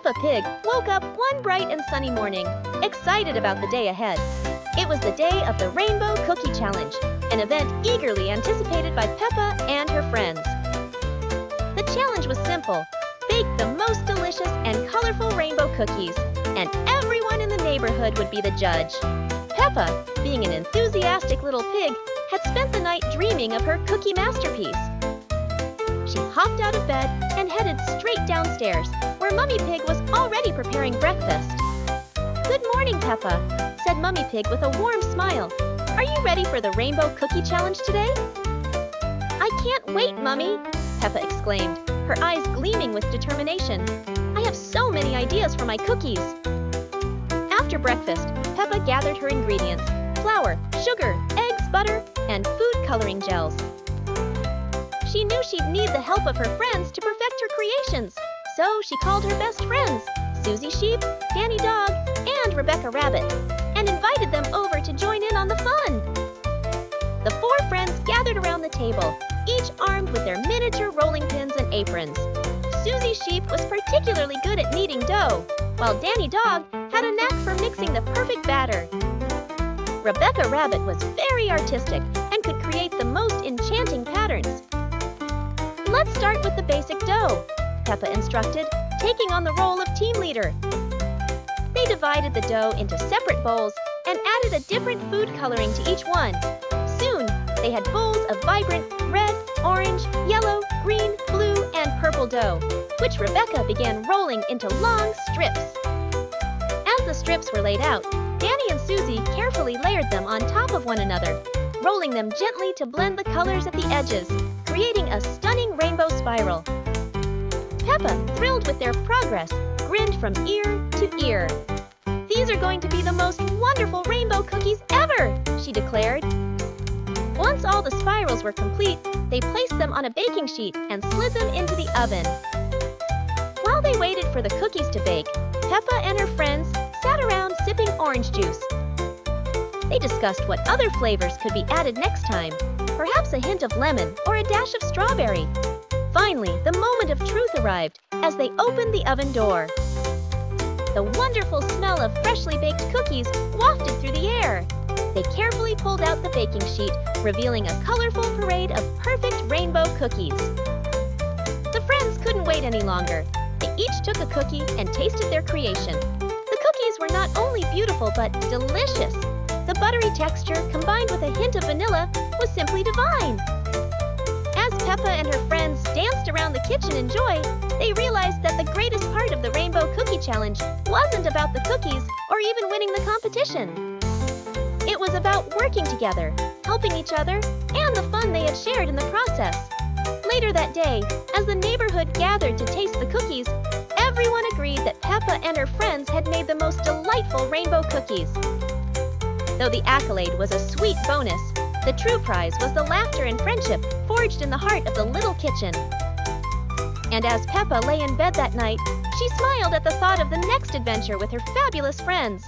Peppa Pig woke up one bright and sunny morning, excited about the day ahead. It was the day of the Rainbow Cookie Challenge, an event eagerly anticipated by Peppa and her friends. The challenge was simple: bake the most delicious and colorful rainbow cookies, and everyone in the neighborhood would be the judge. Peppa, being an enthusiastic little pig, had spent the night dreaming of her cookie masterpiece. She hopped out of bed and headed straight downstairs, where Mummy Pig was already preparing breakfast. "Good morning, Peppa," said Mummy Pig with a warm smile. "Are you ready for the Rainbow Cookie Challenge today?" "I can't wait, Mummy," Peppa exclaimed, her eyes gleaming with determination. "I have so many ideas for my cookies." After breakfast, Peppa gathered her ingredients: flour, sugar, eggs, butter, and food coloring gels. She knew she'd need the help of her friends to perfect her creations, so she called her best friends, Suzy Sheep, Danny Dog, and Rebecca Rabbit, and invited them over to join in on the fun. The four friends gathered around the table, each armed with their miniature rolling pins and aprons. Suzy Sheep was particularly good at kneading dough, while Danny Dog had a knack for mixing the perfect batter. Rebecca Rabbit was very artistic and could create the most enchanting patterns. "Let's start with the basic dough," Peppa instructed, taking on the role of team leader. They divided the dough into separate bowls and added a different food coloring to each one. Soon, they had bowls of vibrant red, orange, yellow, green, blue, and purple dough, which Rebecca began rolling into long strips. As the strips were laid out, Danny and Suzy carefully layered them on top of one another, rolling them gently to blend the colors at the edges, creating a stunning rainbow spiral. Peppa, thrilled with their progress, grinned from ear to ear. "These are going to be the most wonderful rainbow cookies ever," she declared. Once all the spirals were complete, they placed them on a baking sheet and slid them into the oven. While they waited for the cookies to bake, Peppa and her friends sat around sipping orange juice. They discussed what other flavors could be added next time, perhaps a hint of lemon or a dash of strawberry. Finally, the moment of truth arrived as they opened the oven door. The wonderful smell of freshly baked cookies wafted through the air. They carefully pulled out the baking sheet, revealing a colorful parade of perfect rainbow cookies. The friends couldn't wait any longer. They each took a cookie and tasted their creation. The cookies were not only beautiful but delicious. The buttery texture, combined with a hint of vanilla, was simply divine. As Peppa and her friends danced around the kitchen in joy, they realized that the greatest part of the Rainbow Cookie Challenge wasn't about the cookies or even winning the competition. It was about working together, helping each other, and the fun they had shared in the process. Later that day, as the neighborhood gathered to taste the cookies, everyone agreed that Peppa and her friends had made the most delightful rainbow cookies. Though the accolade was a sweet bonus, the true prize was the laughter and friendship forged in the heart of the little kitchen. And as Peppa lay in bed that night, she smiled at the thought of the next adventure with her fabulous friends.